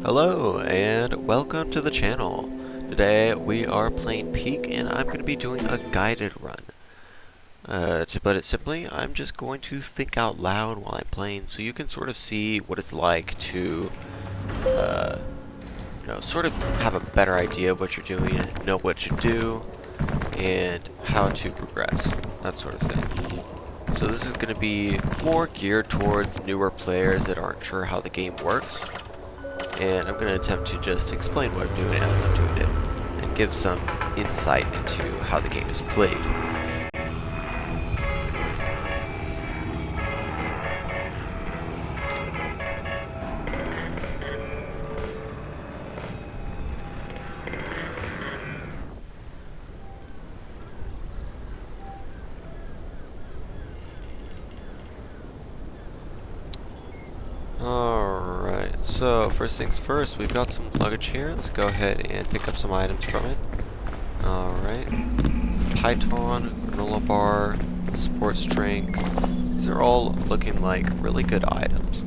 Hello and welcome to the channel. Today we are playing Peak and I'm going to be doing a guided run. To put it simply, I'm just going to think out loud while I'm playing so you can sort of see what it's like to sort of have a better idea of what you're doing, know what you do, and how to progress, that sort of thing. So this is going to be more geared towards newer players that aren't sure how the game works. And I'm going to attempt to just explain what I'm doing and how I'm doing it, and give some insight into how the game is played. Alright, so first things first, we've got some luggage here. Let's go ahead and pick up some items from it. Alright. Python, granola bar, sports drink. These are all looking like really good items.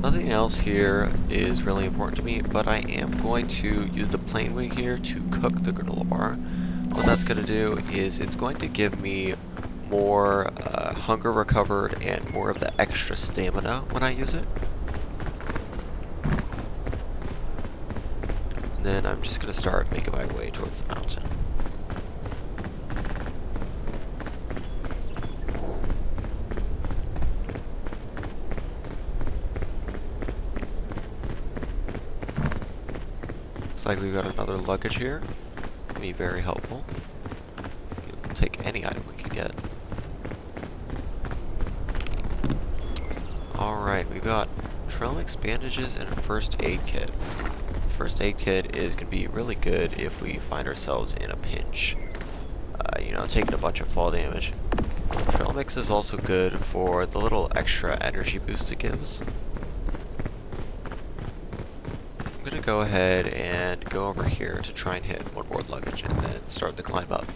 Nothing else here is really important to me, but I am going to use the plane wing here to cook the granola bar. What that's going to do is it's going to give me more hunger recovered and more of the extra stamina when I use it. And then I'm just going to start making my way towards the mountain. Looks like we've got another luggage here. Can be very helpful. We'll take any item we can get. Alright, we've got trail mix bandages and a first aid kit. First aid kit is going to be really good if we find ourselves in a pinch. Taking a bunch of fall damage. Trail mix is also good for the little extra energy boost it gives. I'm going to go ahead and go over here to try and hit one more luggage and then start the climb up.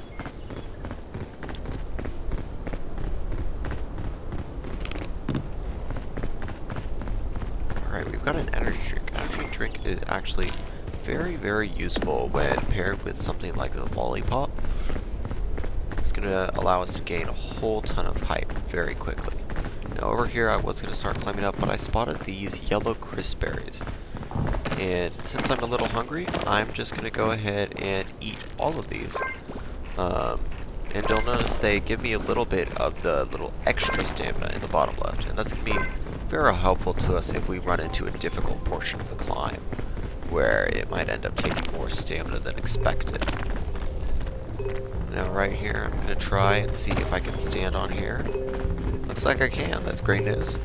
Alright, we've got an energy drink. Energy drink is actually very, very useful when paired with something like the lollipop. It's going to allow us to gain a whole ton of height very quickly. Now over here I was going to start climbing up, but I spotted these yellow crisp berries. And since I'm a little hungry, I'm just going to go ahead and eat all of these. And you'll notice they give me a little bit of the little extra stamina in the bottom left. And that's going to be very helpful to us if we run into a difficult portion of the climb, where it might end up taking more stamina than expected. Now right here, I'm going to try and see if I can stand on here. Looks like I can. That's great news.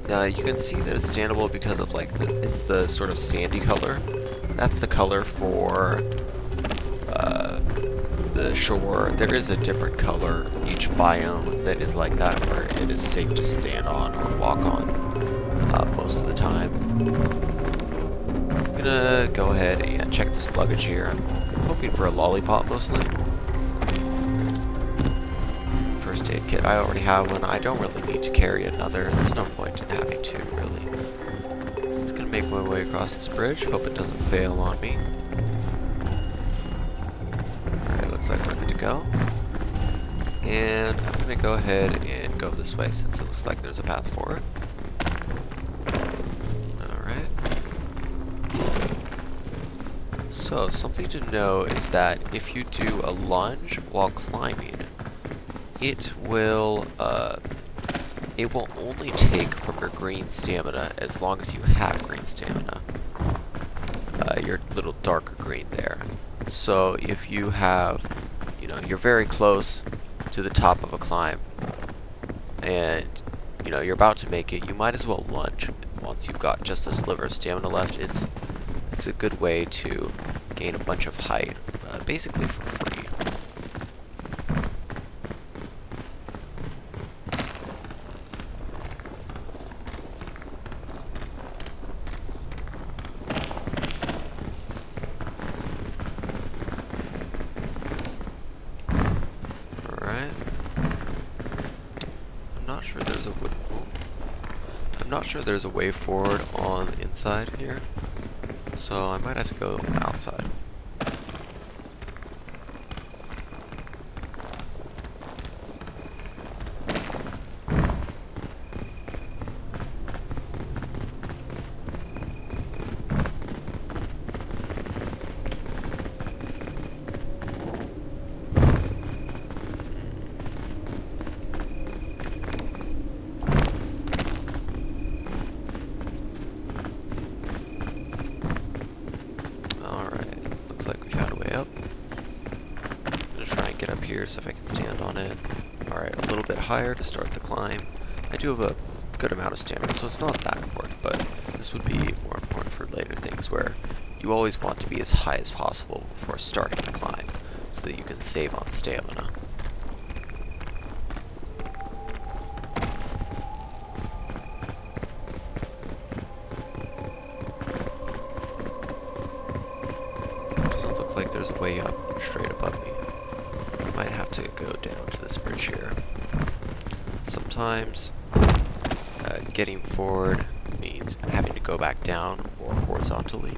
Now you can see that it's standable because of it's the sort of sandy color. That's the color for the shore. There is a different color in each biome that is like that, where it is safe to stand on or walk on most of the time. I'm gonna go ahead and check this luggage here. I'm hoping for a lollipop mostly. First aid kit, I already have one. I don't really need to carry another. There's no point in having two, really. Just gonna make my way across this bridge. Hope it doesn't fail on me. Alright, looks like we're good to go. And I'm gonna go ahead and go this way since it looks like there's a path for it. Alright. So, something to know is that if you do a lunge while climbing, it will only take from your green stamina as long as you have green stamina. Your little darker green there. So if you have, you're very close to the top of a climb and, you're about to make it, you might as well lunge. Once you've got just a sliver of stamina left, it's a good way to gain a bunch of height, basically for free. I'm not sure there's a way forward on the inside here. so I might have to go outside. Here, so if I can stand on it. Alright, a little bit higher to start the climb. I do have a good amount of stamina, so it's not that important, but this would be more important for later things where you always want to be as high as possible before starting the climb, so that you can save on stamina. Doesn't look like there's a way up straight above me. Might have to go down to this bridge here. Sometimes getting forward means having to go back down or horizontally.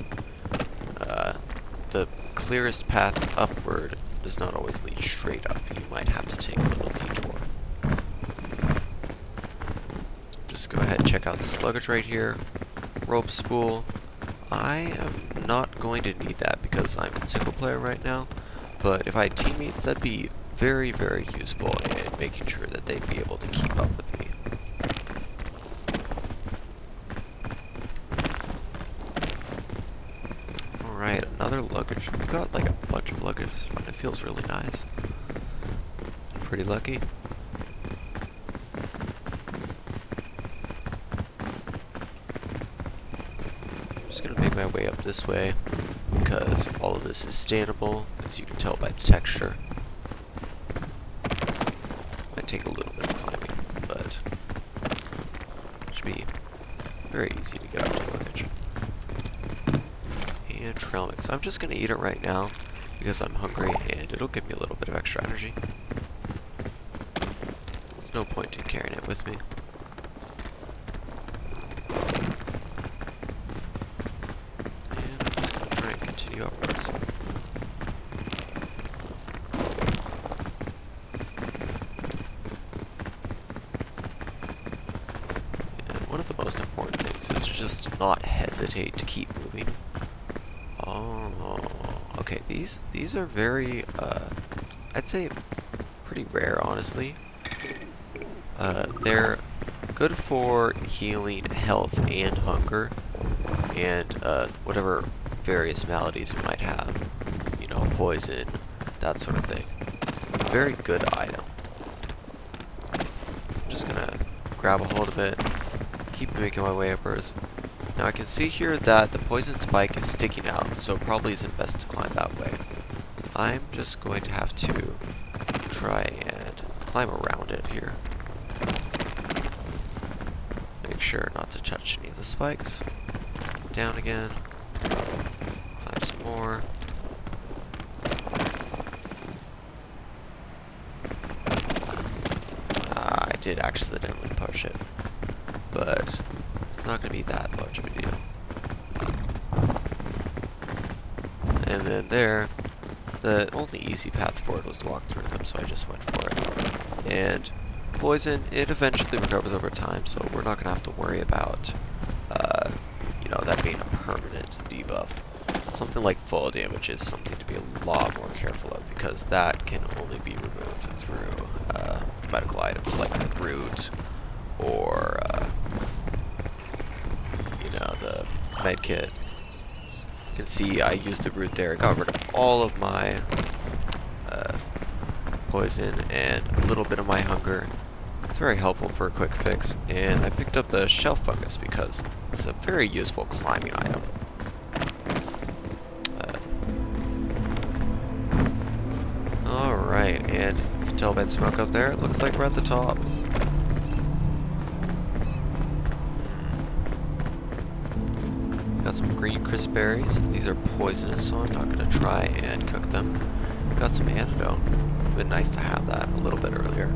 The clearest path upward does not always lead straight up. You might have to take a little detour. Just go ahead and check out this luggage right here. Rope spool. I am not going to need that because I'm in single player right now. But if I had teammates, that'd be very, very useful in making sure that they'd be able to keep up with me. Alright, another luggage. We got like a bunch of luggage, and it feels really nice. Pretty lucky. I'm just gonna make my way up this way, because all of this is standable, as you can tell by the texture. Might take a little bit of climbing, but it should be very easy to get up the luggage. And trail mix. I'm just gonna eat it right now, because I'm hungry, and it'll give me a little bit of extra energy. There's no point in carrying it with me. Upwards. And one of the most important things is to just not hesitate to keep moving. Oh, okay. These are very, I'd say, pretty rare, honestly. They're good for healing health and hunger, and whatever various maladies you might have, you know, poison, that sort of thing. Very good item. I'm just gonna grab a hold of it, keep making my way upwards. Now I can see here that the poison spike is sticking out, so it probably isn't best to climb that way. I'm just going to have to try and climb around it here. Make sure not to touch any of the spikes. Down again. Climb some more. I did accidentally push it, but it's not going to be that large of a deal. And then there, the only easy path forward was to walk through them, so I just went for it. And poison, it eventually recovers over time, so we're not going to have to worry about, you know, that being a permanent debuff. Something like fall damage is something to be a lot more careful of, because that can only be removed through medical items like the root or, you know, the med kit. You can see I used the root there. It got rid of all of my poison and a little bit of my hunger. It's very helpful for a quick fix. And I picked up the shelf fungus because it's a very useful climbing item. Alright, and you can tell by the smoke up there, it looks like we're at the top. Got some green crisp berries. These are poisonous, so I'm not going to try and cook them. Got some antidote. It'd been nice to have that a little bit earlier.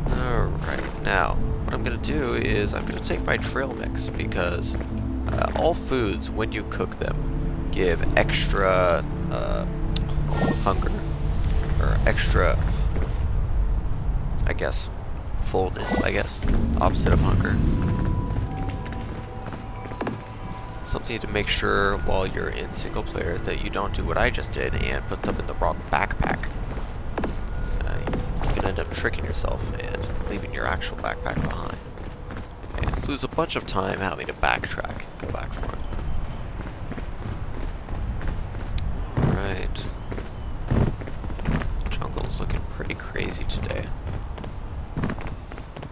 Alright, now, what I'm going to do is I'm going to take my trail mix, because all foods, when you cook them, give extra hunger, or extra, I guess, fullness, opposite of hunger. Something to make sure while you're in single player that you don't do what I just did and put stuff in the wrong backpack. You can end up tricking yourself and leaving your actual backpack behind. And lose a bunch of time having to backtrack and go back for it. Alright. Jungle's looking pretty crazy today.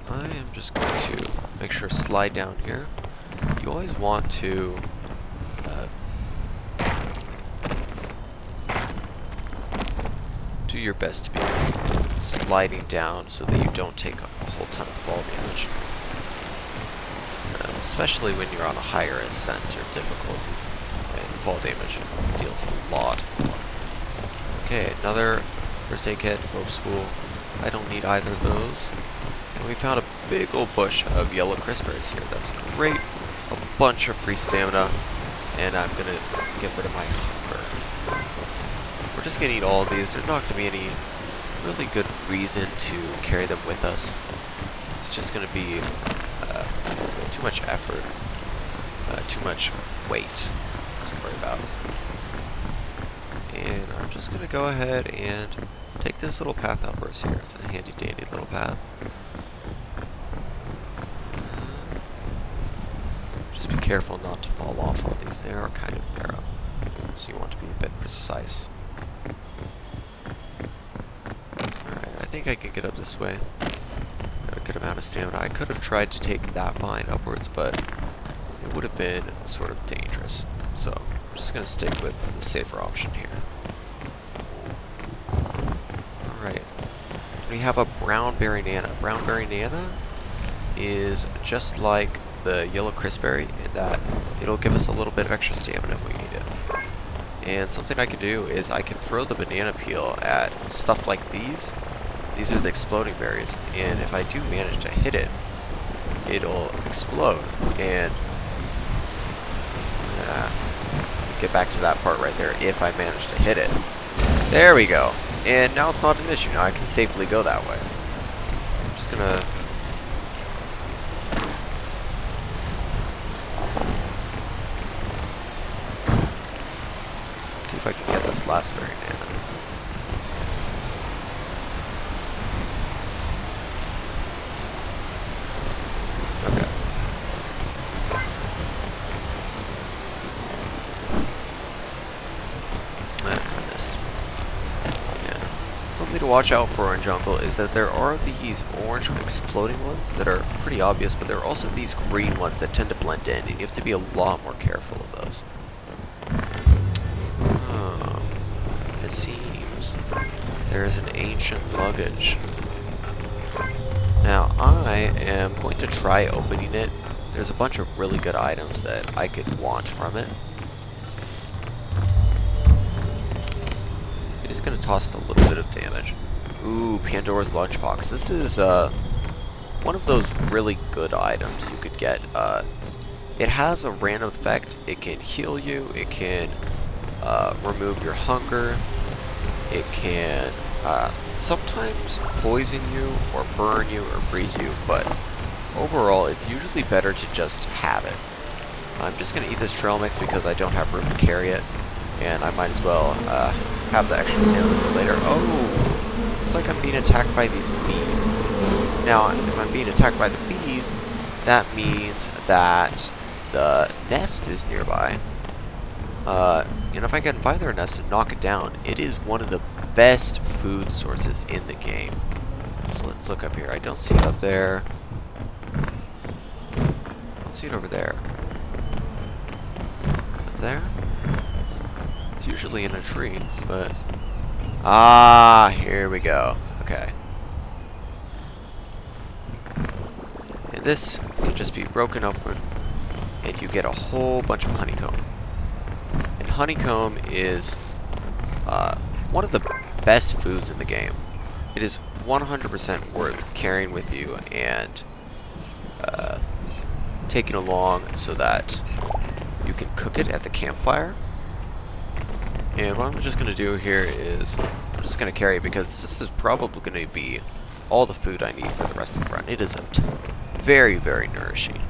I am just going to make sure to slide down here. You always want to do your best to be sliding down so that you don't take a whole ton of fall damage. Especially when you're on a higher ascent or difficulty. And fall damage deals a lot. Okay, another first aid kit, rope spool. I don't need either of those. And we found a big old bush of yellow crispberries here. That's great. A bunch of free stamina. And I'm gonna get rid of my hunger. We're just gonna eat all of these. There's not gonna be any really good reason to carry them with us. It's just gonna be too much effort, too much weight to worry about. And I'm just gonna go ahead and take this little path upwards here. It's a handy dandy little path. Just be careful not to fall off on these. They are kind of narrow, so you want to be a bit precise. Alright, I think I can get up this way. Got a good amount of stamina. I could have tried to take that vine upwards, but it would have been sort of dangerous. So I'm just going to stick with the safer option here. Alright. We have a brown berry nana. Brown berry nana is just like the yellow crispberry in that it'll give us a little bit of extra stamina when we need it. And something I can do is I can throw the banana peel at stuff like these. These are the exploding berries, and if I do manage to hit it, it'll explode. And get back to that part right there if I manage to hit it. There we go. And now it's not an issue. Now I can safely go that way. I'm just gonna see if I can get this last berry nana. To watch out for in jungle is that there are these orange exploding ones that are pretty obvious, but there are also these green ones that tend to blend in, and you have to be a lot more careful of those. It seems there is an ancient luggage. Now I am going to try opening it. There's a bunch of really good items that I could want from it. It's going to toss a little bit of damage. Ooh, Pandora's Lunchbox. This is one of those really good items you could get. It has a random effect. It can heal you. It can remove your hunger. It can sometimes poison you or burn you or freeze you, but overall it's usually better to just have it. I'm just going to eat this trail mix because I don't have room to carry it. And I might as well have the extra stamina for later. Oh! Looks like I'm being attacked by these bees. Now, if I'm being attacked by the bees, that means that the nest is nearby. And if I can find their nest and knock it down, it is one of the best food sources in the game. So let's look up here. I don't see it up there. I don't see it over there. Up there? It's usually in a tree, but... Ah, here we go. Okay. And this can just be broken open, and you get a whole bunch of honeycomb. And honeycomb is one of the best foods in the game. It is 100% worth carrying with you and taking along so that you can cook it at the campfire. And what I'm just going to do here is, I'm just going to carry it because this is probably going to be all the food I need for the rest of the run. It is very, very nourishing.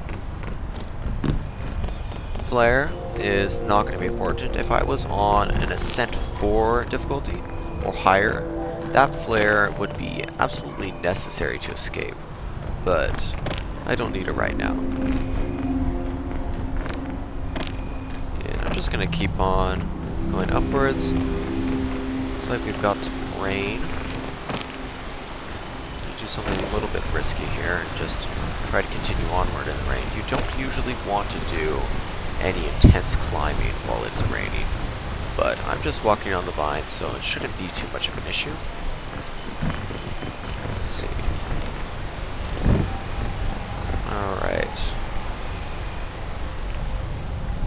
Flare is not going to be important. If I was on an Ascent 4 difficulty or higher, that flare would be absolutely necessary to escape. But I don't need it right now. And I'm just going to keep on going upwards. Looks like we've got some rain. Do something a little bit risky here and just try to continue onward in the rain. You don't usually want to do any intense climbing while it's raining, but I'm just walking on the vines, so it shouldn't be too much of an issue. Let's see. Alright.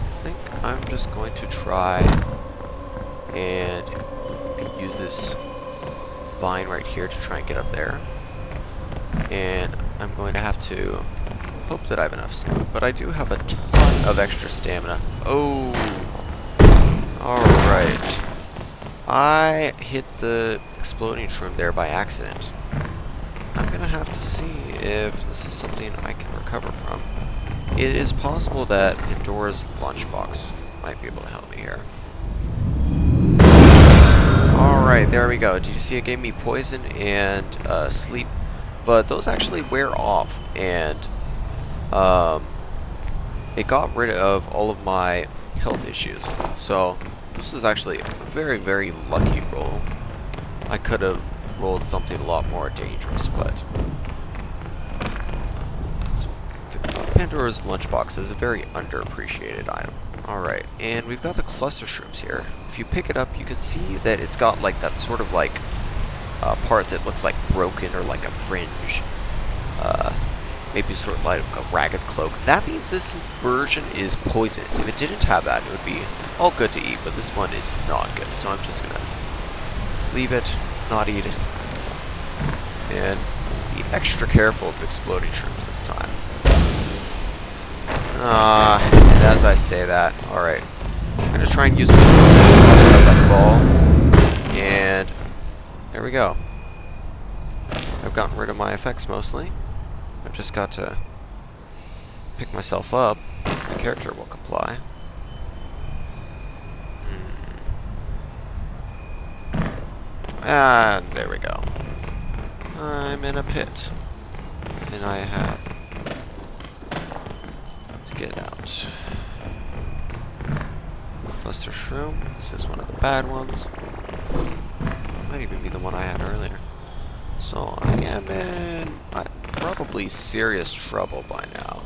I think I'm just going to try and use this vine right here to try and get up there. And I'm going to have to hope that I have enough stamina, but I do have a ton of extra stamina. Oh! Alright. I hit the exploding shroom there by accident. I'm gonna have to see if this is something I can recover from. It is possible that Pandora's lunchbox might be able to help me here. Alright, there we go. Did you see it gave me poison and sleep? But those actually wear off, and it got rid of all of my health issues. So this is actually a very, very lucky roll. I could have rolled something a lot more dangerous, but Pandora's lunchbox is a very underappreciated item. Alright, and we've got the cluster shrooms here. If you pick it up, you can see that it's got like that sort of like part that looks like broken or like a fringe. Maybe sort of like a ragged cloak. That means this version is poisonous. If it didn't have that, it would be all good to eat, but this one is not good. So I'm just gonna leave it, not eat it, and be extra careful of exploding shrooms this time. And as I say that, alright, I'm gonna try and use that ball, and there we go. I've gotten rid of my effects mostly. I've just got to pick myself up. The character will comply. And there we go. I'm in a pit. And I have to get out. Cluster shroom. This is one of the bad ones. Might even be the one I had earlier. So I am in probably serious trouble by now.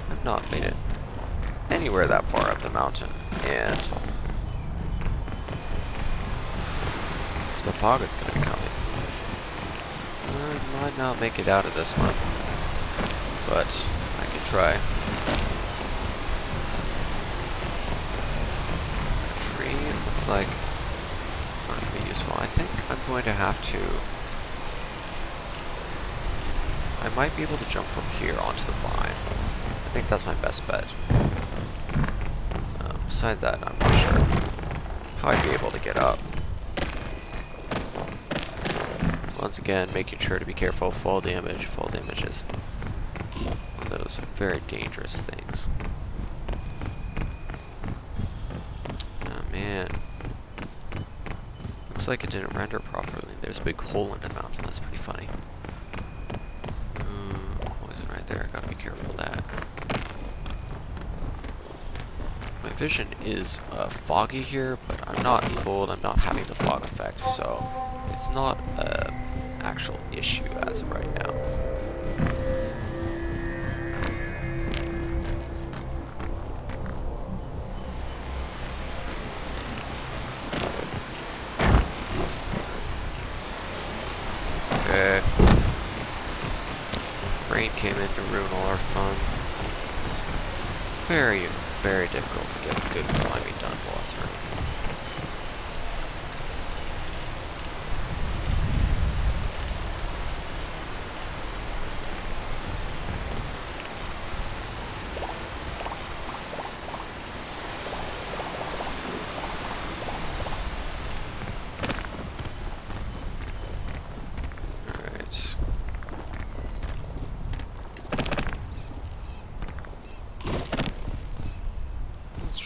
I've not made it anywhere that far up the mountain, and the fog is going to be coming. I might not make it out of this one, but I can try. Tree, it looks like not going to be useful. I think I'm going to have to. I might be able to jump from here onto the vine. I think that's my best bet. Besides that, I'm not sure how I'd be able to get up. Once again, making sure to be careful of fall damage. Fall damage is one of those very dangerous things. Oh man. Looks like it didn't render properly. There's a big hole in the mountain. That's pretty funny. Poison right there. Gotta be careful of that. My vision is foggy here, but I'm not cold. I'm not having the fog effect, so it's not an actual issue as of right now. Okay. Rain came in to ruin all our fun. It's very, very difficult to get good climbing done while it's raining.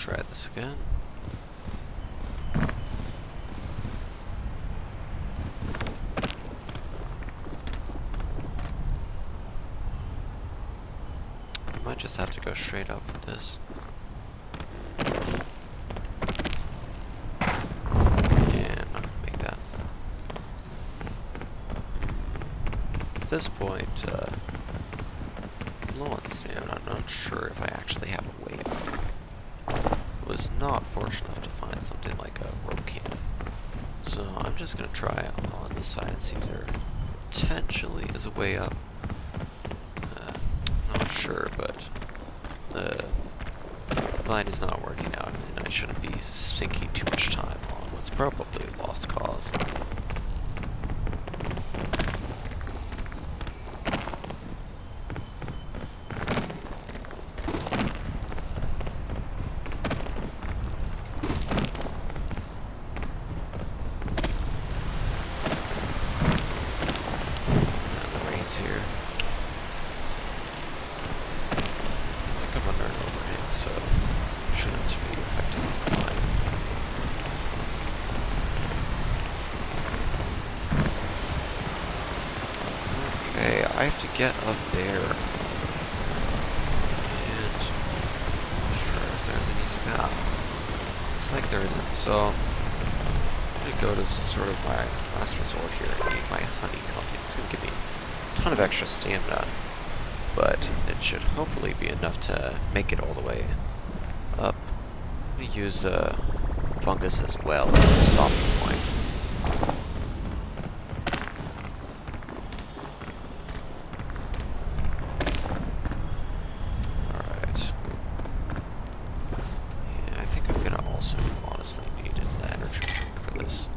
try this again. I might just have to go straight up for this. Yeah, I'm not gonna make that. At this point, I'm low on stamina. I'm not sure if I actually have a way out. I was not fortunate enough to find something like a rope cannon. So I'm just gonna try on this side and see if there potentially is a way up. Not sure, but the line is not working out, and I shouldn't be sinking too much time on what's probably a lost cause. Here. I think I'm under an overhang, so shouldn't be affecting the climb. Okay, I have to get up there. And I'm not sure if there's an easy path. Looks like there isn't, so I'm gonna go to sort of my last resort here and eat my honeycomb. It's gonna give me ton of extra stamina, but it should hopefully be enough to make it all the way up. I'm going to use fungus as well as a stopping point. Alright. Yeah, I think I'm going to also honestly need an energy drink for this.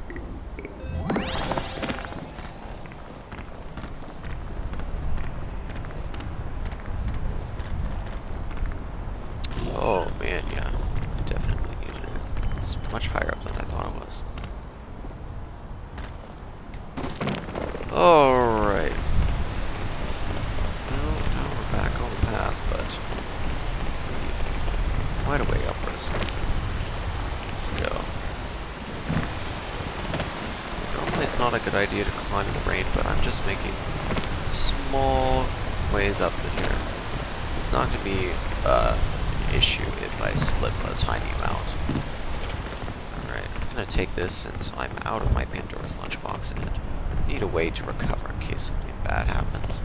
Oh man, yeah, I definitely needed it. It's much higher up than I thought it was. Alright. Well, now we're back on the path, but quite a way upwards. Let's go. Normally it's not a good idea to climb in the rain, but I'm just making small ways up in here. It's not going to be, issue if I slip a tiny amount. Alright, I'm gonna take this since I'm out of my Pandora's lunchbox and need a way to recover in case something bad happens.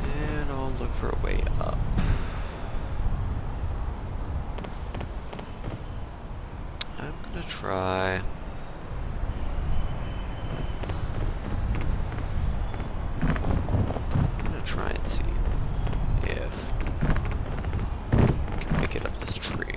And I'll look for a way up. I'm gonna try... and see if get up this tree.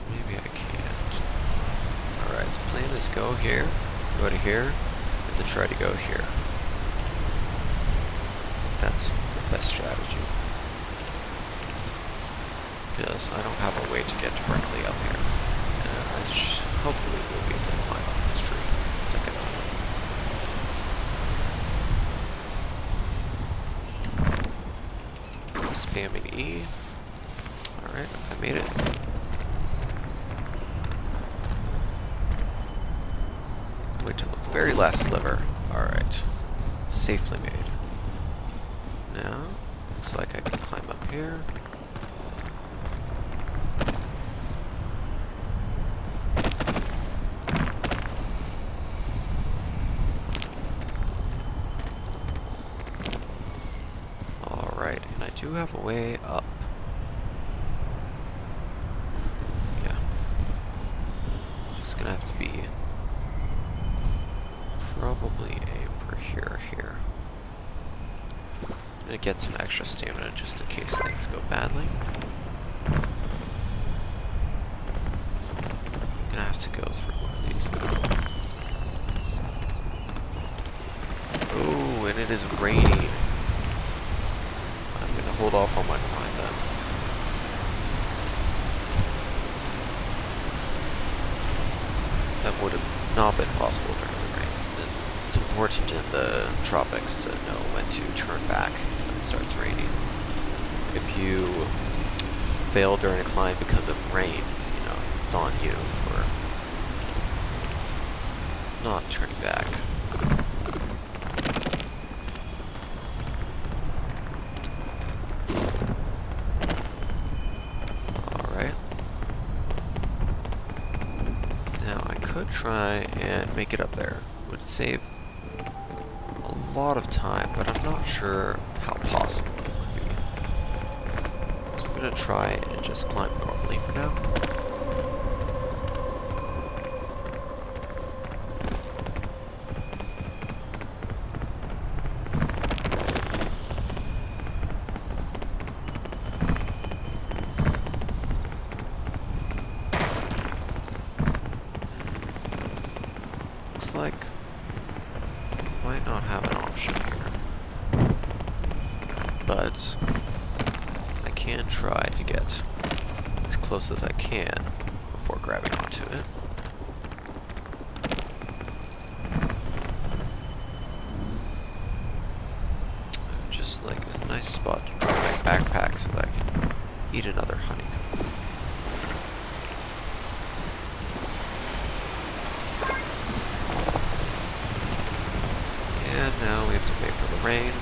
Maybe I can't. Alright, the plan is go here, go to here, and then try to go here. That's the best strategy. Because I don't have a way to get directly up here. And I hopefully will be able to climb up this tree. It's like a spamming E. Alright, I made it. Wait till the very last sliver. Alright. Safely made. Now, looks like I can climb up here. And I do have a way up. Yeah. Just gonna have to be probably aim for here. I'm gonna get some extra stamina just in case things go badly. I'm gonna have to go through one of these. Oh, and it is raining. Hold off on my climb then. that would have not been possible during the rain. And it's important in the tropics to know when to turn back when it starts raining. If you fail during a climb because of rain, you know, it's on you for not turning back. Alright. Now I could try and make it up there. It would save a lot of time, but I'm not sure how possible it would be. So I'm gonna try and just climb normally for now. Like might not have an option here, but I can try to get as close as I can before grabbing onto it. Just like a nice spot to drop my backpack so that I can eat another honeycomb. And now we have to wait for the rain.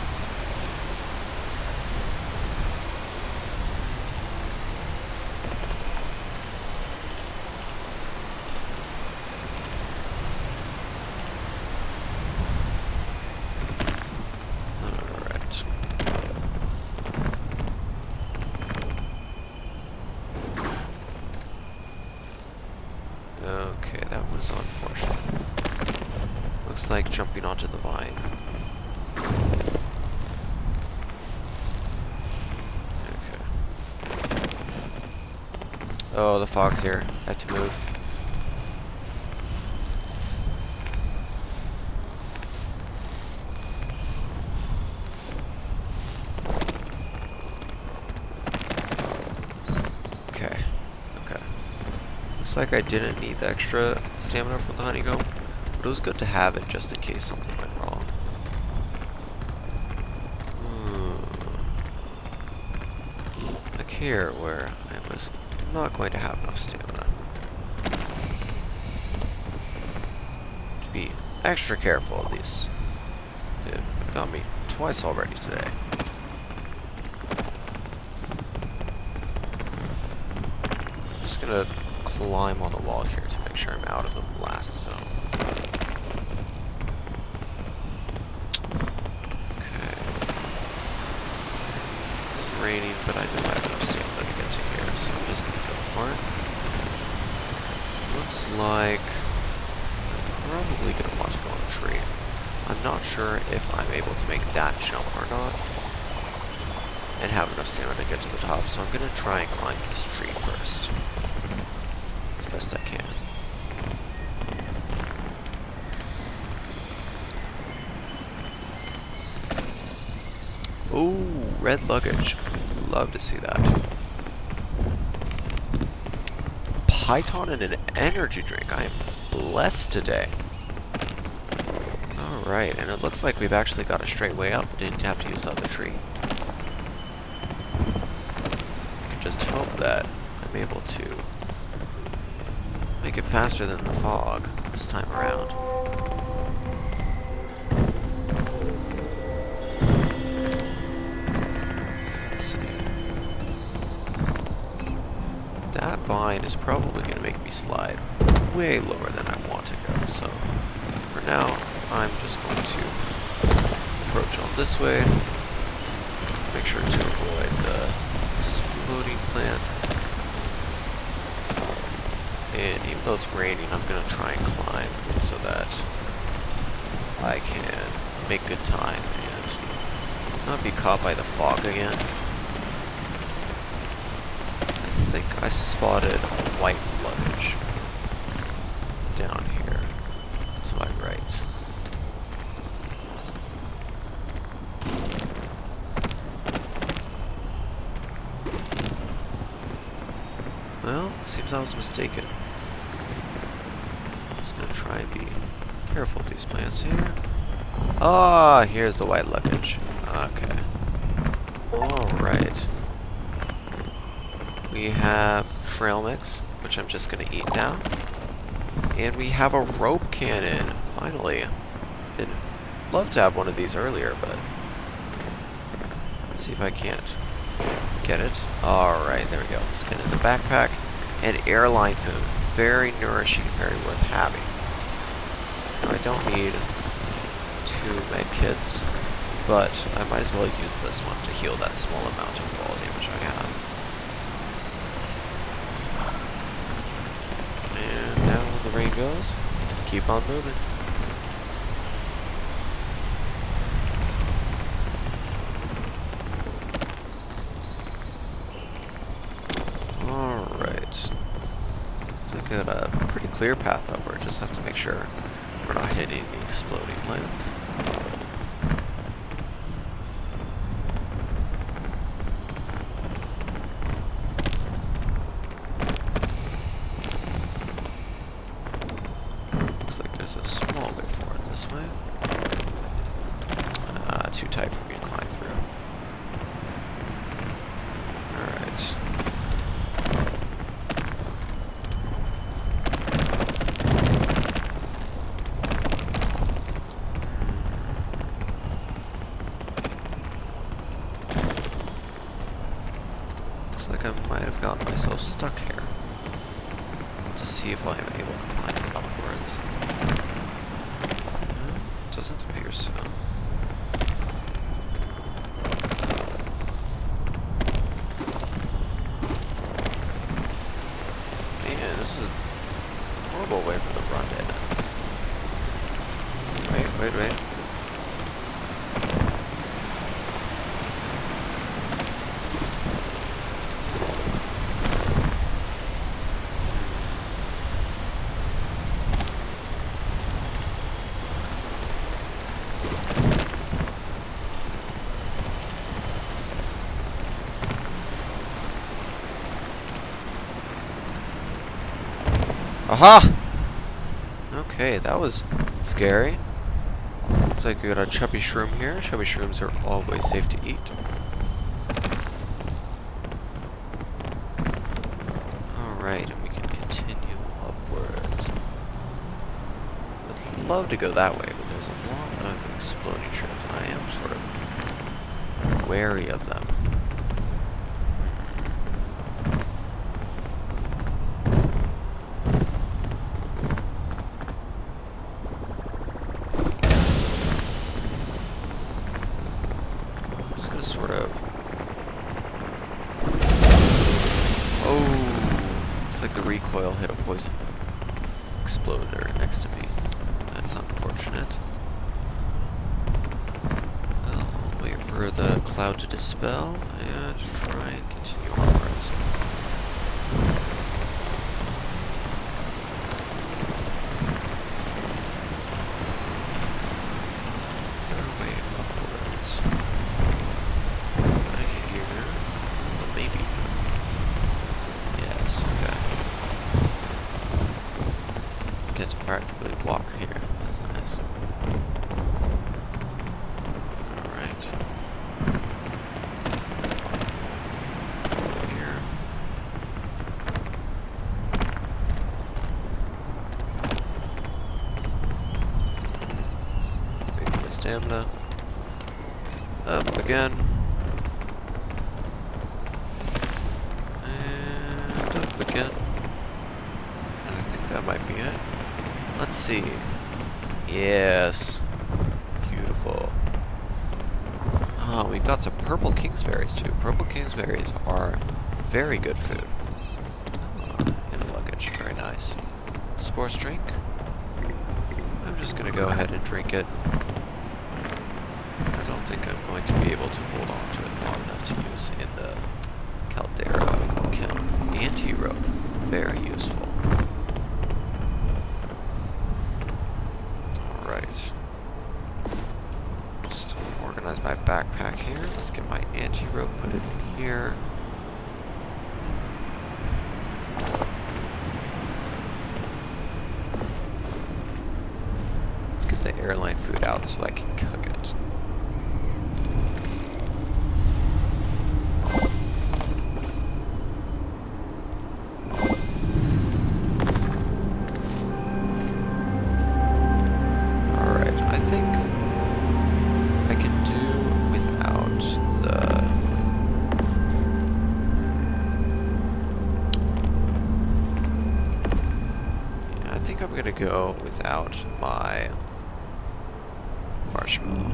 Alright. Okay, that was unfortunate. Looks like jumping onto the vine. Okay. Oh, the fog's here. I have to move. Okay. Okay. Looks like I didn't need the extra stamina from the honeycomb. But it was good to have it just in case something went wrong. Like here, where I was not going to have enough stamina. To be extra careful of these. It got me twice already today. I'm just gonna climb on the wall here to make sure I'm out of the blast zone. Raining, but I know I have enough stamina to get to here, so I'm just gonna go for it. Looks like I'm probably gonna want to go on a tree. I'm not sure if I'm able to make that jump or not, and have enough stamina to get to the top, so I'm gonna try and climb this tree first, as best I can. Ooh, red luggage. Love to see that. Python and an energy drink. I am blessed today. Alright, and it looks like we've actually got a straight way up. Didn't have to use the other tree. I can just hope that I'm able to make it faster than the fog this time around. That vine is probably going to make me slide way lower than I want to go, so for now, I'm just going to approach on this way, make sure to avoid the exploding plant, and even though it's raining, I'm going to try and climb so that I can make good time and not be caught by the fog again. I think I spotted white luggage down here to my right. Well, seems I was mistaken. Just gonna try and be careful with these plants here. Ah, here's the white luggage. Okay. Alright. We have trail mix, which I'm just gonna eat now. And we have a rope cannon, finally. I'd love to have one of these earlier, but let's see if I can't get it. Alright, there we go. Let's get in the backpack. And airline food. Very nourishing, very worth having. Now, I don't need 2 med kits, but I might as well use this one to heal that small amount of fall damage I have. And now when the rain goes, keep on moving. Alright. So I got a pretty clear path upward, just have to make sure we're not hitting the exploding plants. Looks like there's a small way forward this way. Too tight for me to climb through. Alright. Looks like I might have gotten myself stuck here. To see if I am able to climb upwards. Doesn't appear so. Man, this is a horrible way for the run to end. Wait. Aha! Okay, that was scary. Looks like we got a chubby shroom here. Chubby shrooms are always safe to eat. Alright, and we can continue upwards. I'd love to go that way, but there's a lot of exploding shrooms, and I am sort of wary of them. Sort of. Oh, looks like the recoil hit a poison exploder next to me. That's unfortunate. I'll wait for the cloud to dispel and try and continue onwards. Practically walk here. That's nice. Alright. Here. Wait for the stamina. Up again. And up again. And I think that might be it. Let's see. Yes. Beautiful. Oh, we've got some purple kingsberries too. Purple kingsberries are very good food. In the luggage. Very nice. Sports drink. I'm just going to go ahead and drink it. I don't think I'm going to be able to hold on to it long enough to use in the Caldera kiln. Anti-rope. Very useful. Just organize my backpack here. Let's get my anti-rope, put it in here. airline food out so I can cook it. Alright, I think I can do without the... Yeah, I think I'm gonna go without my marshmallow.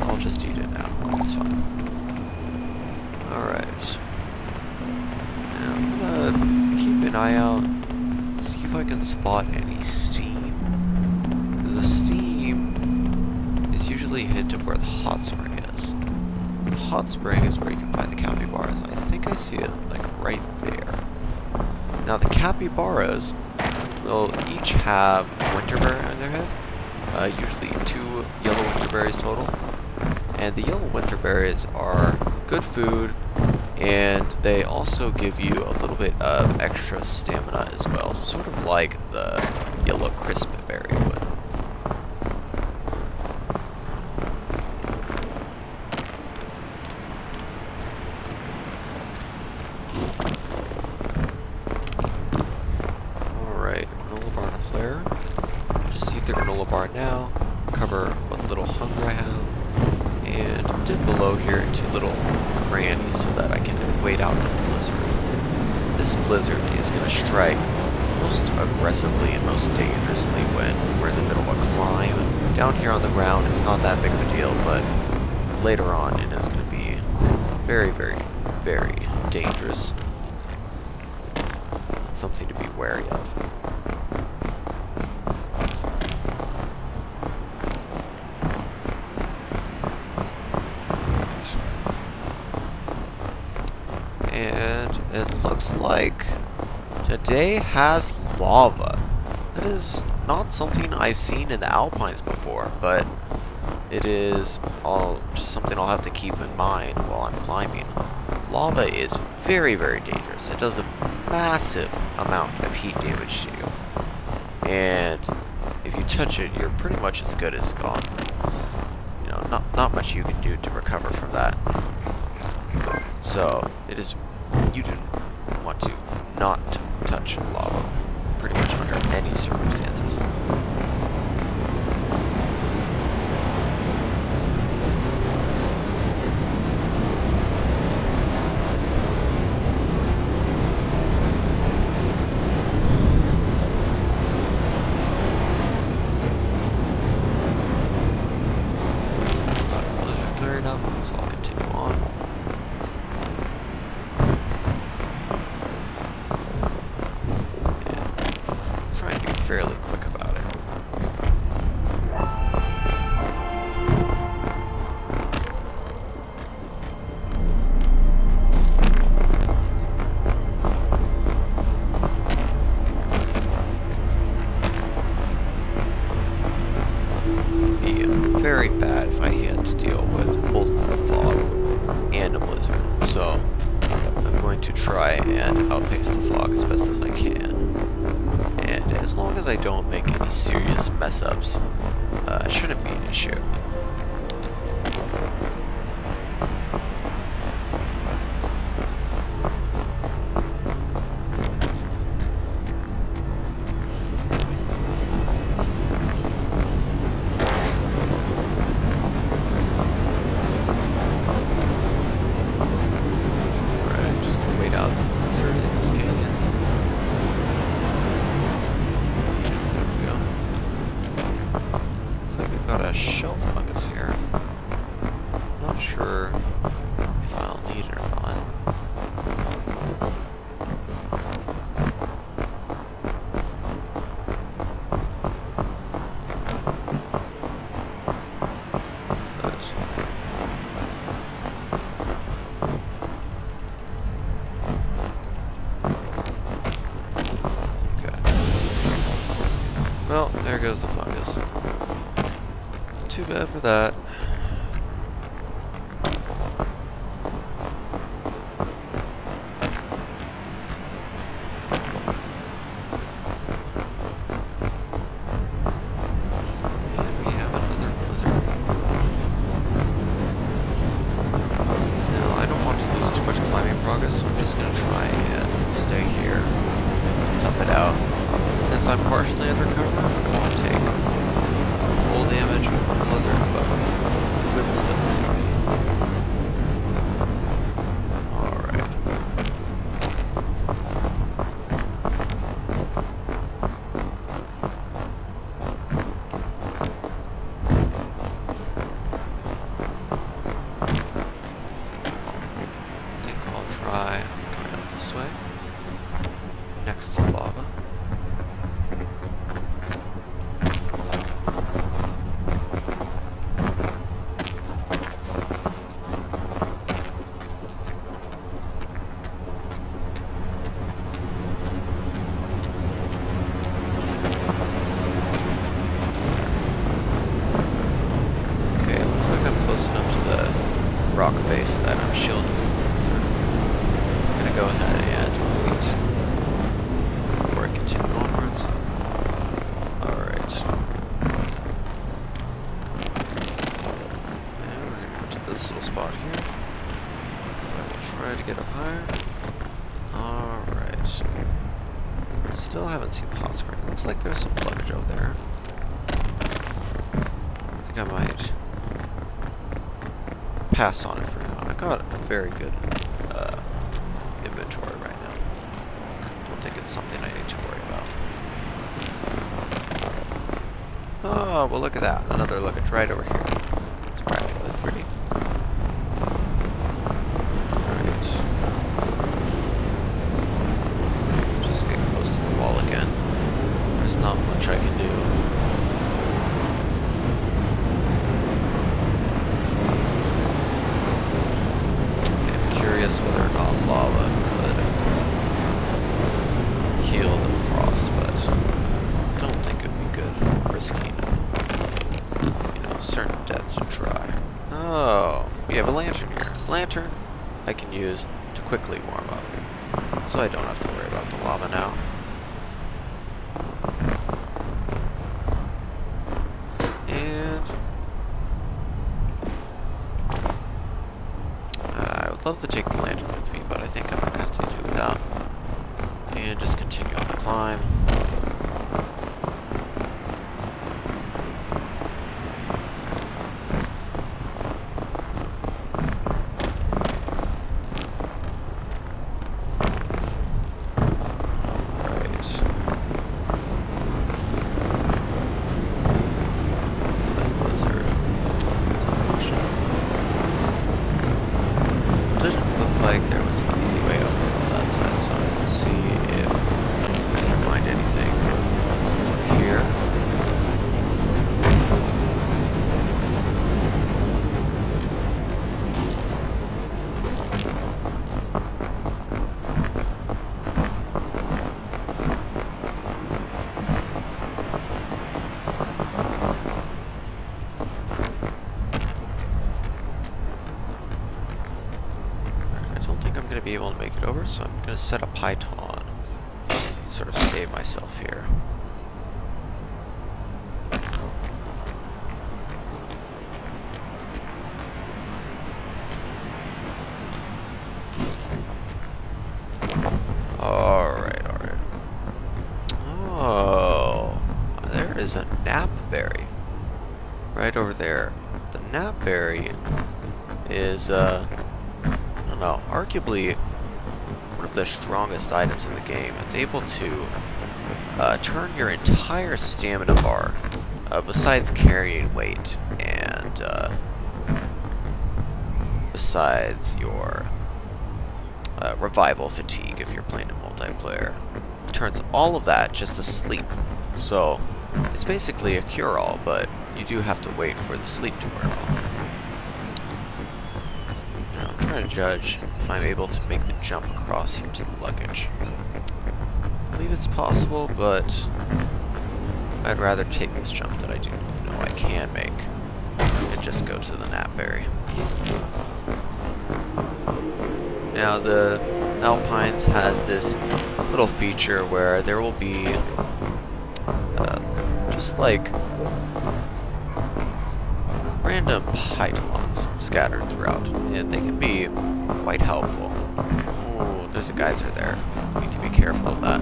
I'll just eat it now. It's fine. Alright. Now I'm gonna keep an eye out, see if I can spot any steam. Because the steam is usually hid to where the hot spring is. The hot spring is where you can find the capybaras. I think I see it like right there. Now the capybaras will each have a winterberry on their head. Usually 2 yellow winterberries total. And the yellow winterberries are good food, and they also give you a little bit of extra stamina as well, sort of like the yellow crispberry would. Alright, granola bar and a flare. Just eat the granola bar now, cover what little hunger I have, and dip below here into little crannies so that I can wait out the blizzard. This blizzard is going to strike most aggressively and most dangerously when we're in the middle of a climb. Down here on the ground, it's not that big of a deal, but later on it is going to be very, very, very dangerous. Something to be wary of. And it looks like today has lava. That is not something I've seen in the Alpines before, but it is just something I'll have to keep in mind while I'm climbing. Lava is very, very dangerous. It does a massive amount of heat damage to you. And if you touch it, you're pretty much as good as gone. You know, not much you can do to recover from that. So, you do want to not touch lava, pretty much under any circumstances. Looks like the blizzard clearing up, so I'll continue on. Fairly quick about it. Be very bad if I had to deal with both the fog and a blizzard, so I'm going to try and outpace the fog as best as I can. And as long as I don't make any serious mess-ups, it shouldn't be an issue. Alright, just gonna wait out the blizzard in this canyon. Got a shelf fungus here. Not sure if I'll need it or not. But okay. Well, there goes the fungus. Too bad for that. And we have tough it out. Since I'm partially undercover, I won't take full damage from Blizzard, but it would still take me. Alright. I think I'll try going up this way. Next to lava. Okay, looks like I'm close enough to the rock face that I'm shielded from the blizzard. I'm gonna go ahead and wait before I continue onwards. Alright. And we're gonna go to this little spot here. I'm gonna try to get up higher. Alright. Still haven't seen the hot spring. Looks like there's some luggage out there. I think I might pass on it for now. I got a very good inventory right now. Don't think it's something I need to worry about. Oh, well look at that. Another luggage right over here. It's practically free. Alright. Just get close to the wall again. There's not much I can do. Whether or not lava could heal the frost, but I don't think it'd be good risking, certain death to try. Oh, we have a lantern here. Lantern I can use to quickly warm up, so I don't have to worry about the lava now. I'd love to take the lantern with me, but I think I'm going to have to do without. And just continue on the climb. Alright. That blizzard. It's unfortunate. Didn't look like there was an easy way up on that side, so I'm going to see if I can find anything here. Be able to make it over, so I'm going to set a python and sort of save myself here. Alright. Oh, there is a knapberry right over there. The knapberry is arguably one of the strongest items in the game. It's able to turn your entire stamina bar, besides carrying weight and besides your revival fatigue if you're playing in multiplayer. It turns all of that just to sleep. So it's basically a cure-all, but you do have to wait for the sleep to wear off. Trying to judge if I'm able to make the jump across here to the luggage. I believe it's possible, but I'd rather take this jump that I do know I can make and just go to the knapberry. Now the Alpines has this little feature where there will be just like random pythons scattered throughout, and they can be quite helpful. Oh, there's a geyser there. Need to be careful of that.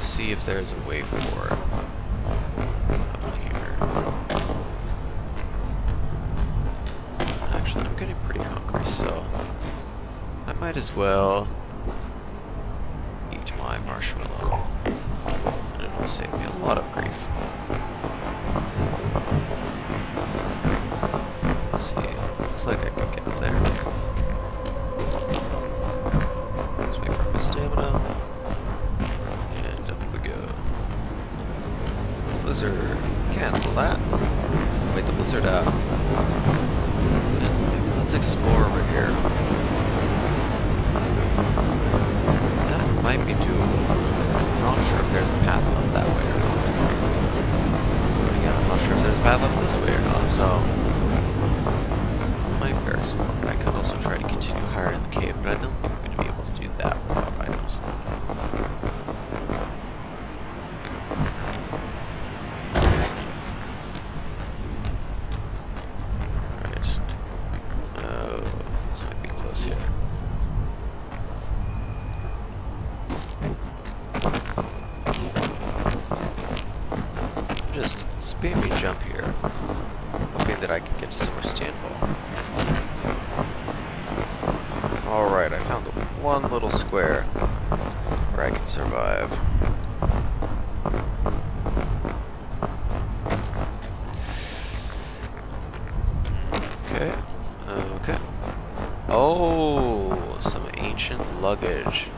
see if there's a way forward up here. Actually, I'm getting pretty hungry, so I might as well eat my marshmallow. And it will save me a lot of grief. Let's see. Looks like I can get up there. Let's wait for my stamina. And up we go. Blizzard. Cancel that. Wait the blizzard out. And maybe let's explore over here. That might be doable. I'm not sure if there's a path up that way or not. But again, I'm not sure if there's a path up this way or not, so I might bear exploring. I could also try to continue higher in the cave, but I don't think I'm going to be able to do that without items. Alright. Oh, this might be close here. Just spamming jump here, hoping that I can get to somewhere standable. Alright, I found one little square where I can survive. Okay, okay. Oh, some ancient luggage.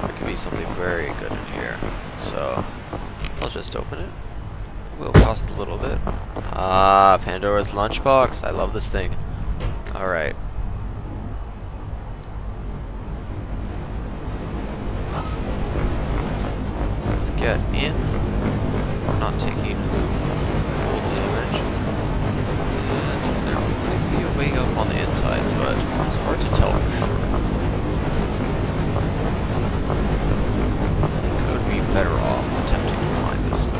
There could be something very good in here, so I'll just open it. It will cost a little bit. Ah, Pandora's lunchbox. I love this thing. Alright. Let's get in. I'm not taking cold damage. And there might be a way up on the inside, but it's hard to tell for sure. I think I would be better off attempting to climb this way.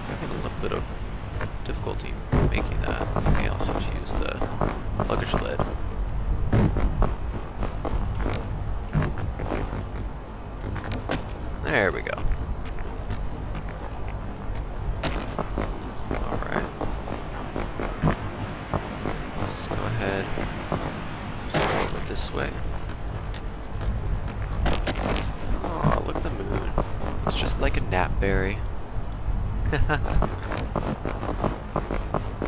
Having a little bit of difficulty making that. Maybe I'll have to use the luggage lid. There we go. Alright. Let's go ahead. Just go over this way. Oh, look at the moon. It's just like a knapberry.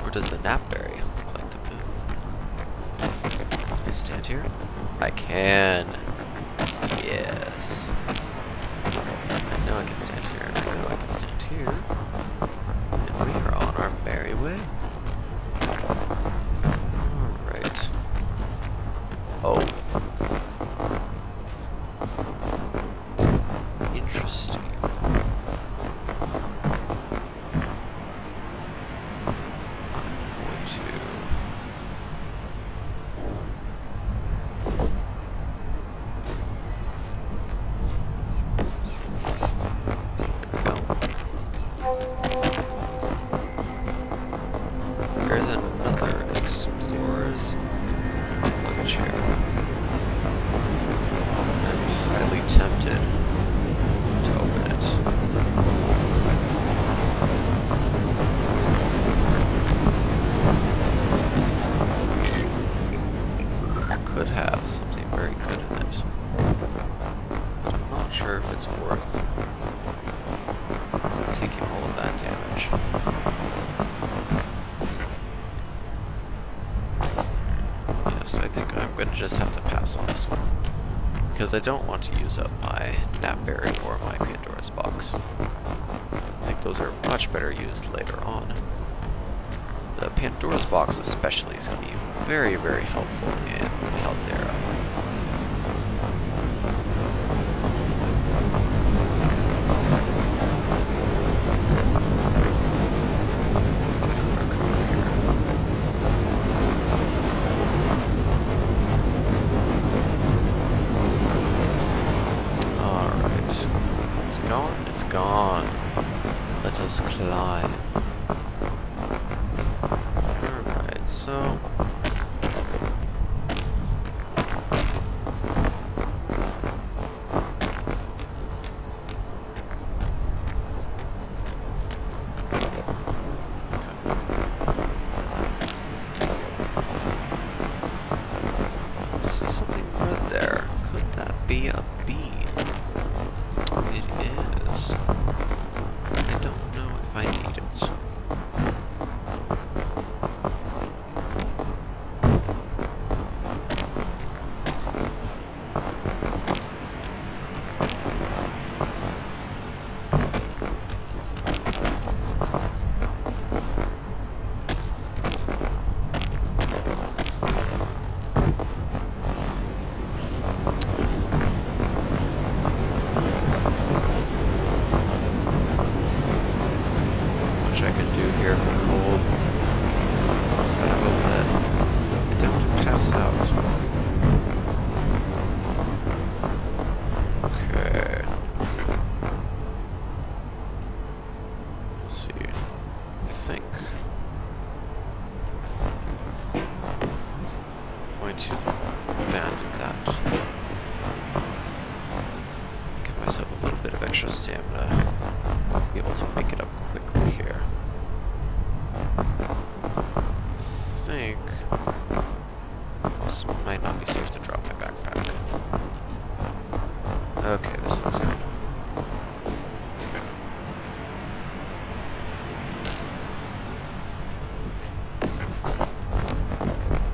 Or does the knapberry look like the moon? Can I stand here? I can. Yes. I know I can stand here, and I know I can stand here. And we are on our merry way. Alright. Oh. Interesting. There's another explorer's luggage here. I'm highly tempted to open it. Could have something very good in it, but I'm not sure if it's worth taking all of that damage. Yes, I think I'm going to just have to pass on this one, because I don't want to use up my knapberry or my Pandora's box. I think those are much better used later on. The Pandora's box especially is going to be very, very helpful in Caldera. Let's go down our code here. Alright. It's gone? It's gone. Let us climb. be a bean? It is. I don't know if I need it. I can do here for the cold. Just gotta hope that I don't pass out. Okay. Let's see. I think I'm going to abandon that. Give myself a little bit of extra stamina. Be able to make it up quickly here. I think this might not be safe to drop my backpack. Okay, this looks good.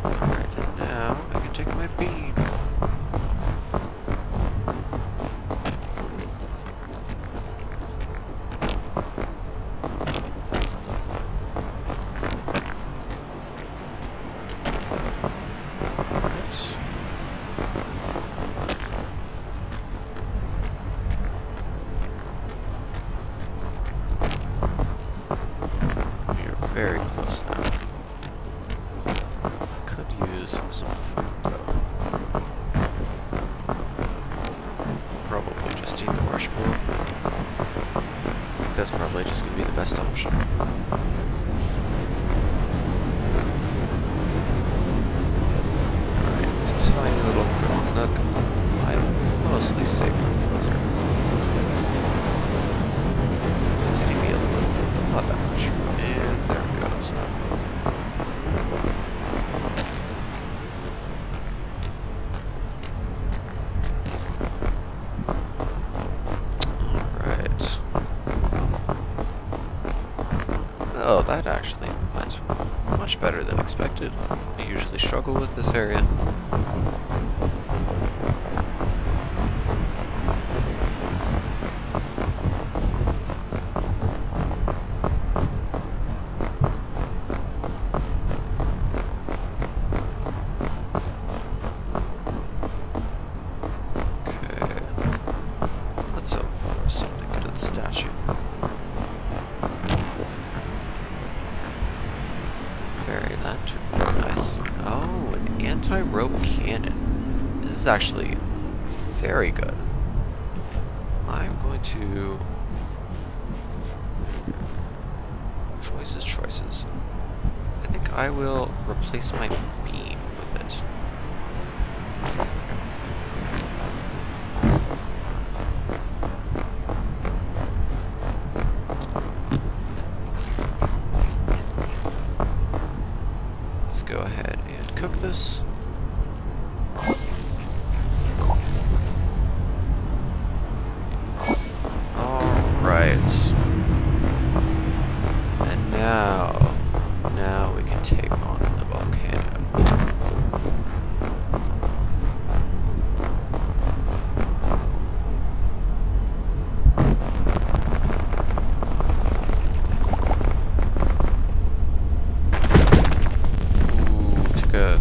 Alright, and now I can take my bean. Very close now. Could use some food though. Probably just eat the marshmallow. I think that's probably just going to be the best option. Alright, this tiny little nook. I'm mostly safe from the blizzard. It's hitting me a little bit, but not that much. And there it goes. Alright. Oh, that actually went much better than expected. I usually struggle with this area. Anti-rope cannon. This is actually very good. I'm going to... Choices. I think I will replace my beam with it. Let's go ahead and cook this. And now we can take on the volcano. Ooh, took a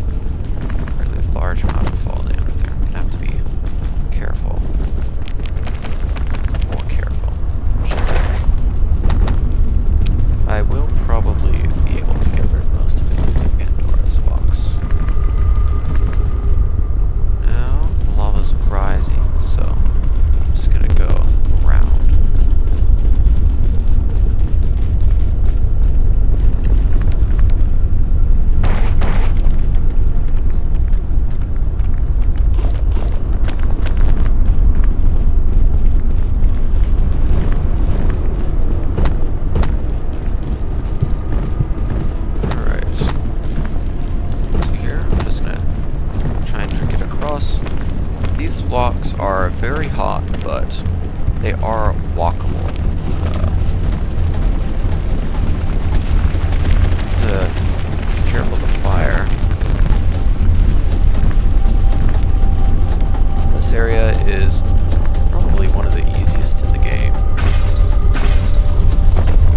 these blocks are very hot, but they are walkable. To be careful to fire. This area is probably one of the easiest in the game.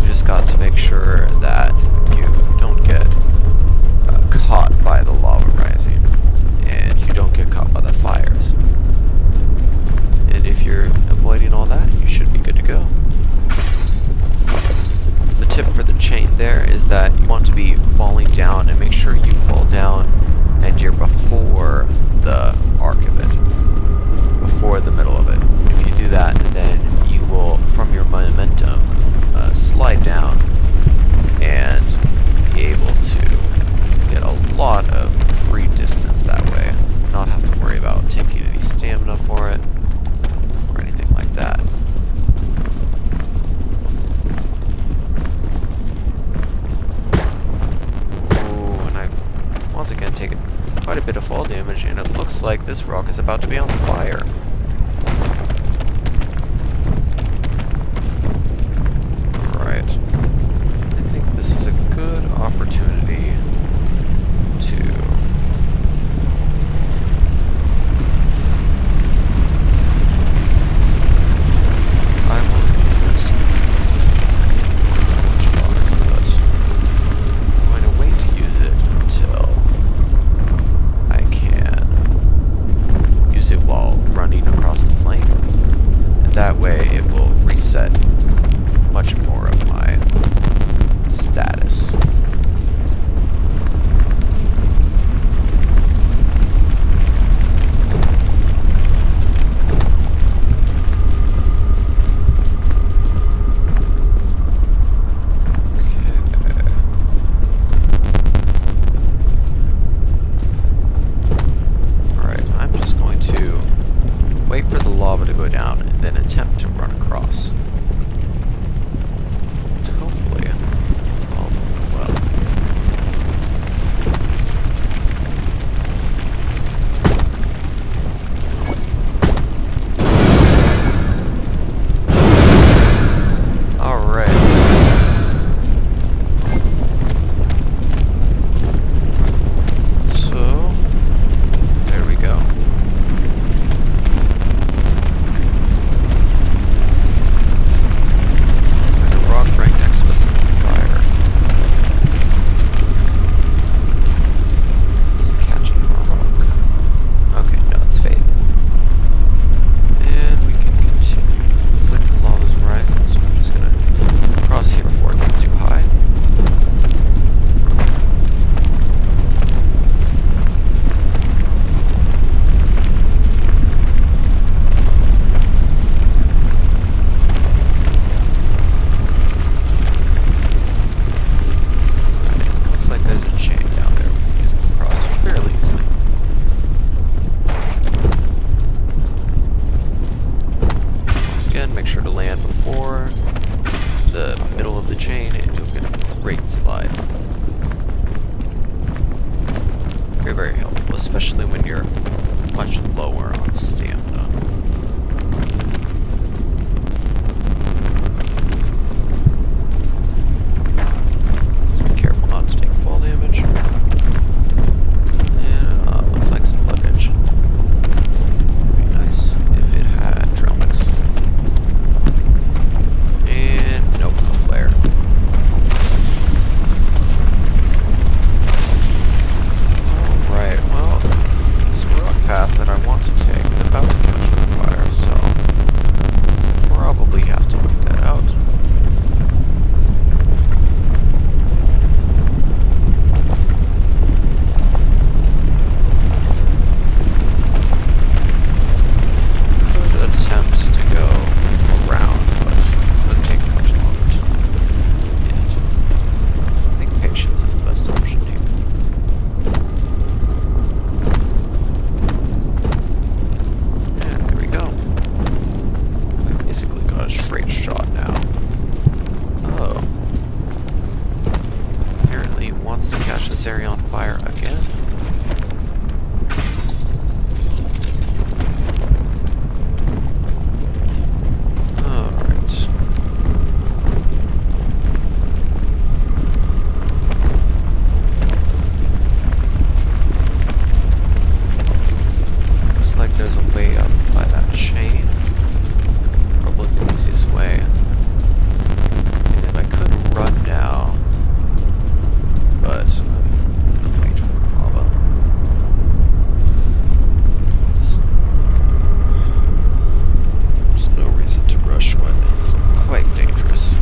You just got to make sure that you don't get caught by the lava rising, and you don't get caught by the fires. And if you're avoiding all that, you should be good to go. The tip for the chain there is that you want to be falling down, and make sure you fall down and you're before the arc of it, before the middle of it. If you do that, then you will, from your momentum, slide down and be able to get a lot of free distance that way. Not have to worry about taking any stamina for it or anything like that. Ooh, and I once again take quite a bit of fall damage, and it looks like this rock is about to be on fire. Alright. I think this is a good opportunity to I will use storage box, but I'm going to wait to use it until I can use it while running across the flame. And that way it will reset much more of my status. Very helpful, especially when you're much lower on stamina. So be careful not to take fall damage. And looks like some luggage. Would be nice if it had trail mix. And nope, no flare. Path that I want to take is about to catch on fire, so probably have to work that out. Could attempt to go around, but it would take much longer time. And I think patience is the best option here. there's a way up by that chain. Probably the easiest way. And I could run now, but I'm gonna wait for the lava. There's no reason to rush when it's quite dangerous.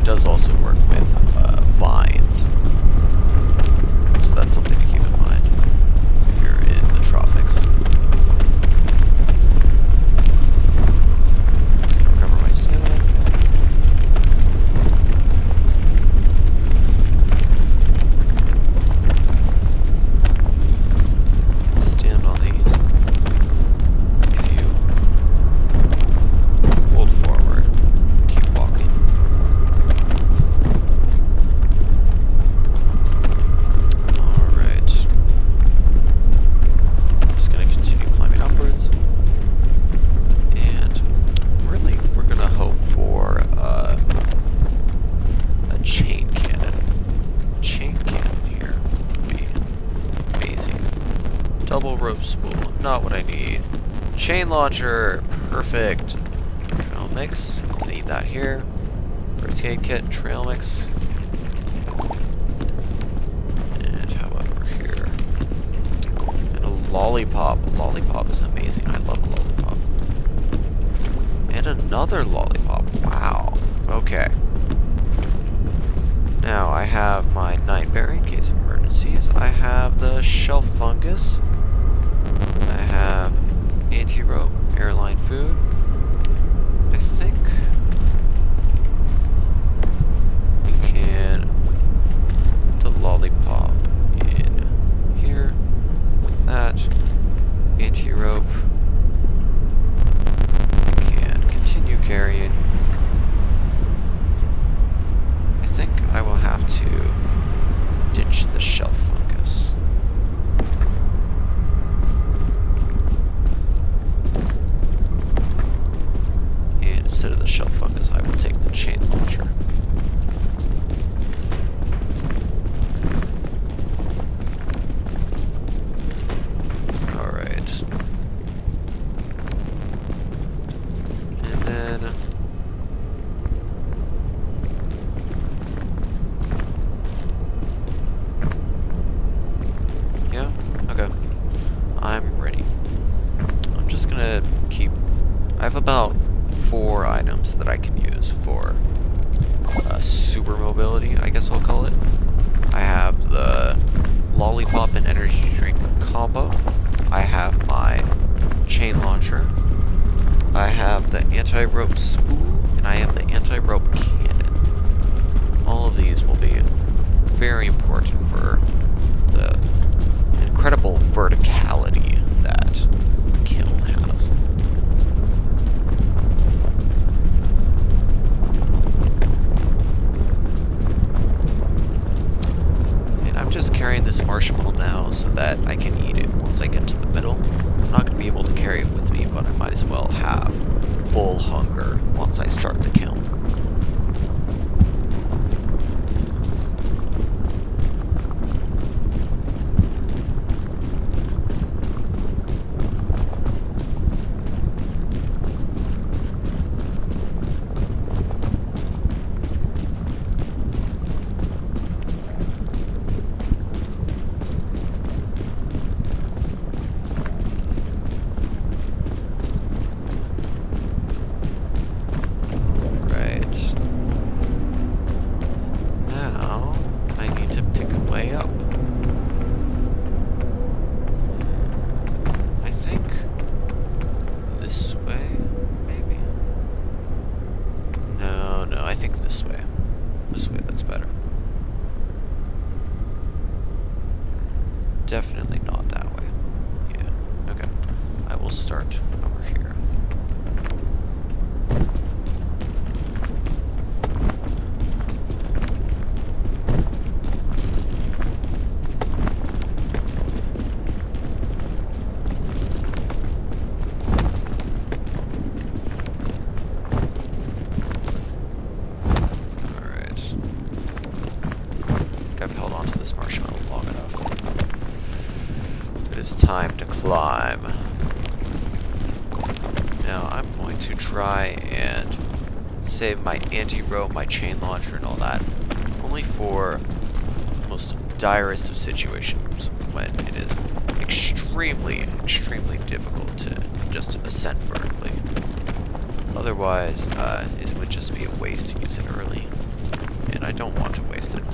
Does also work with vines, so that's something to keep in mind if you're in the tropics. Just gonna recover my stamina. Stand on these. If you hold forward, keep walking. Double rope spool, not what I need. Chain launcher, perfect. Trail mix, gonna need that here. First aid kit, trail mix. And how about over here? And a lollipop. A lollipop is amazing. I love a lollipop. And another lollipop. Wow. Okay. Now I have my night berry in case of emergencies. I have the shelf fungus. I have anti-rope, airline food. I think we can put the lollipop in here with that anti-rope. I can continue carrying. I think I will have to ditch the shelf fungus. And instead of the shelf fungus, I will take the chain launcher. Alright. And then I'm ready. I'm just gonna keep... I have about 4 items that I can use for super mobility, I guess I'll call it. I have the lollipop and energy drink combo. I have my chain launcher. I have the anti-rope spool, and I have the anti-rope cannon. All of these will be very important for the incredible verticality that the kiln has. And I'm just carrying this marshmallow now so that I can eat it once I get to the middle. I'm not going to be able to carry it with me, but I might as well have full hunger once I start the kiln. Right. think this way. This way looks better. Definitely not that way. Yeah, okay. I will start over here. Time to climb. Now I'm going to try and save my anti-rope, my chain launcher and all that, only for the most direst of situations when it is extremely difficult to just ascend vertically. Otherwise, it would just be a waste to use it early, and I don't want to waste it.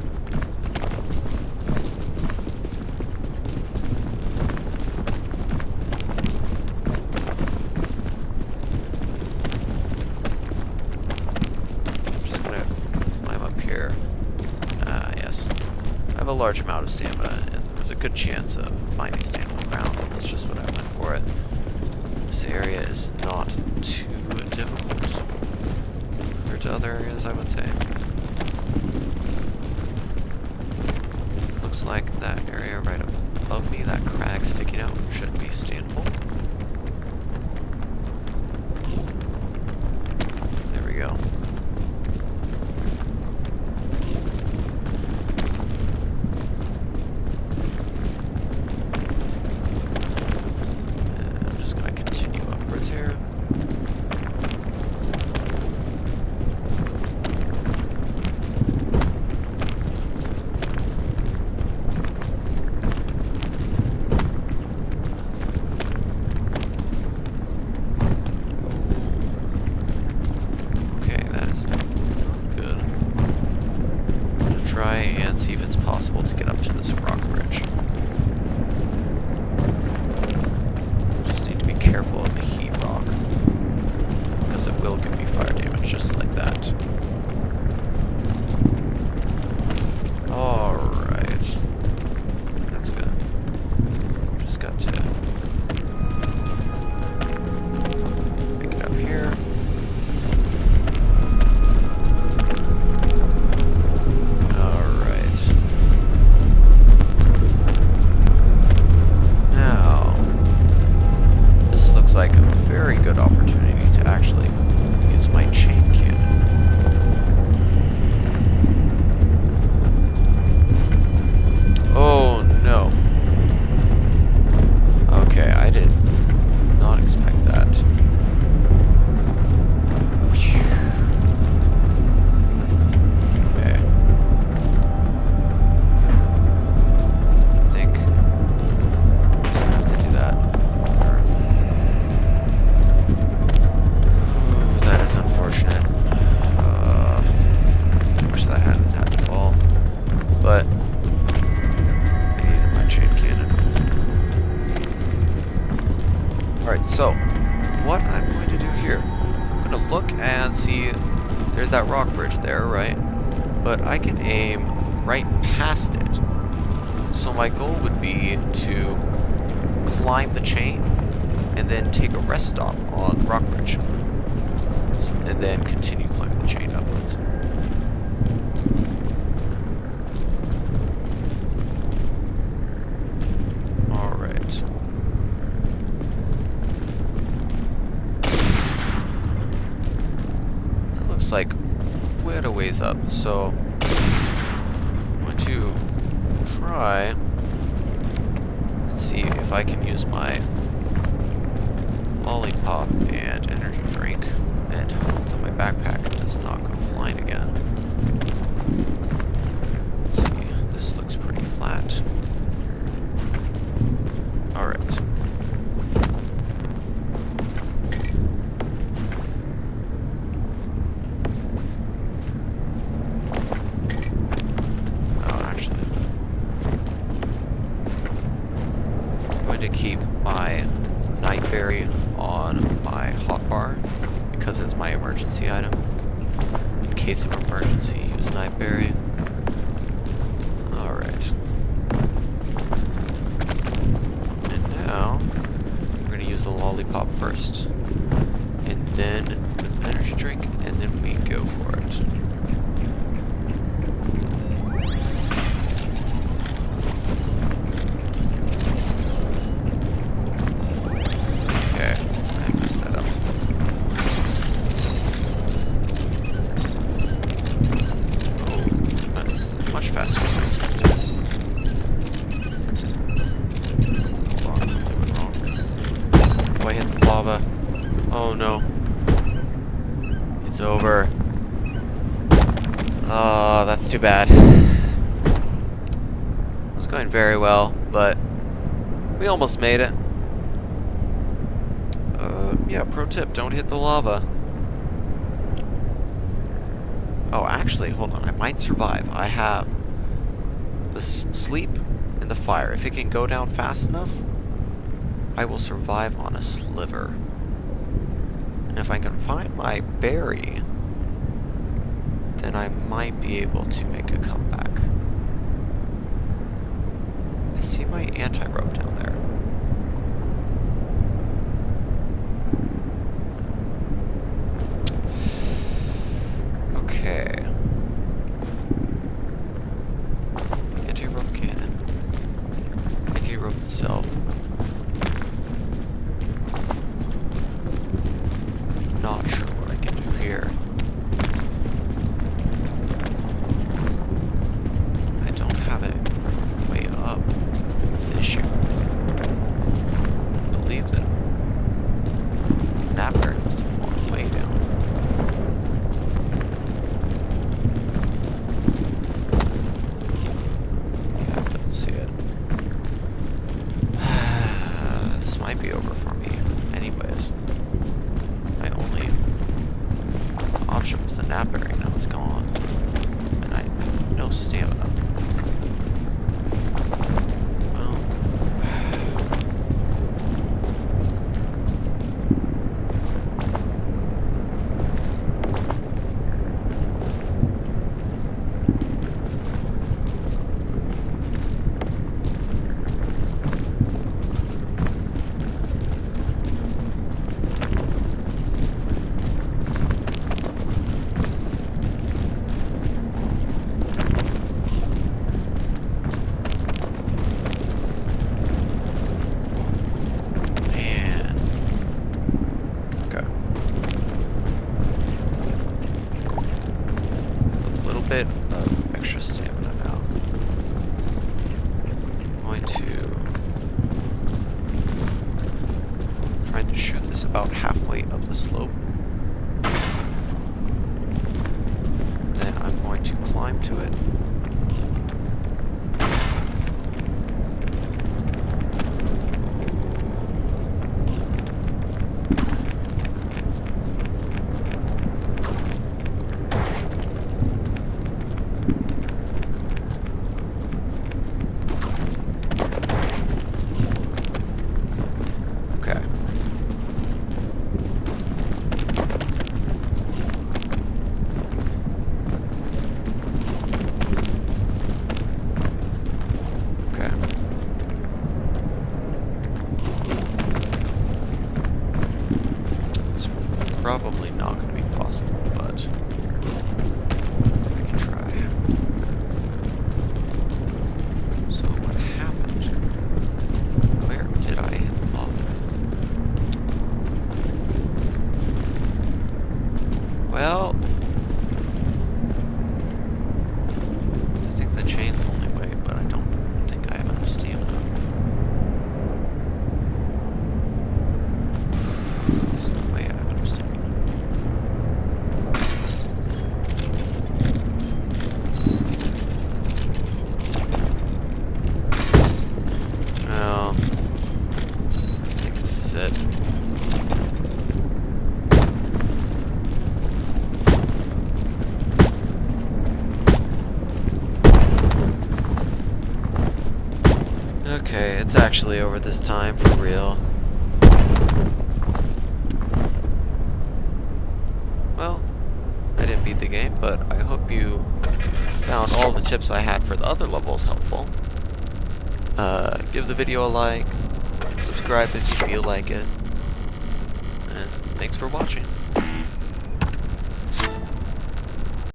A large amount of stamina, and there's a good chance of finding stamina ground. That's just what I went for it. This area is not too difficult compared to other areas, I would say. Looks like that area right above me, that crag sticking out, should be standable. There we go. See if it's possible to get up to this rock bridge. Just need to be careful of the heat rock, because it will give me fire damage just like that. Alright. That's good. Just got to make it up here. Like a very good opportunity to actually use my chain cannon. Oh no. Okay, I did not expect that. Okay. I think I'm just gonna have to do that. That's unfortunate. I wish that hadn't had to fall. But I needed my chain cannon. Alright, so what I'm going to do here is I'm going to look and see there's that rock bridge there, right? But I can aim right past it. So my goal would be to climb the chain and then take a rest stop on rock bridge. And then continue climbing the chain upwards. Alright. It looks like quite a ways up, so I'm going to try and see if I can use my lollipop and energy drink and hope that my backpack does not go flying again. Let's see, this looks pretty flat. Alright. Oh, actually, I'm going to keep my Nightberry on my hotbar because it's my emergency item in case of emergency, use Nightberry. Alright. And now, we're going to use the lollipop first. And then the energy drink, and then we go for it. Okay, I messed that up. Oh, much faster than I expected. Hold on, something went wrong. Oh, I hit the lava. Oh no. It's over. Oh, that's too bad. It was going very well, but we almost made it. Yeah, pro tip, don't hit the lava. Oh, actually, hold on, I might survive. I have the sleep and the fire. If it can go down fast enough, I will survive on a sliver. And if I can find my berry, then I might be able to make a comeback. I see my anti-rope down there. Okay. Anti-rope cannon. Anti-rope itself. Not sure what I can do here. I don't have a way up. That's the issue. I believe that Nightberry must have fallen way down. Yeah, I couldn't see it. This might be over for me anyways. My only option was the Nightberry, now it's gone. And I have no stamina. Well. Bit of extra stamina now. I'm going to try to shoot this about halfway up the slope. Then I'm going to climb to it. Probably not going to be possible, but I can try. So what happened? Where did I hit the lava? Well, I think the chain's the only way, but I don't think I have enough stamina. There's no way I have enough stamina. Well, I think this is it. Okay, it's actually over this time, for real. Well, I didn't didn't beat the game, but I hope you found all the tips I had for the other levels helpful. Give the video a like, subscribe if you feel like it, and thanks for watching.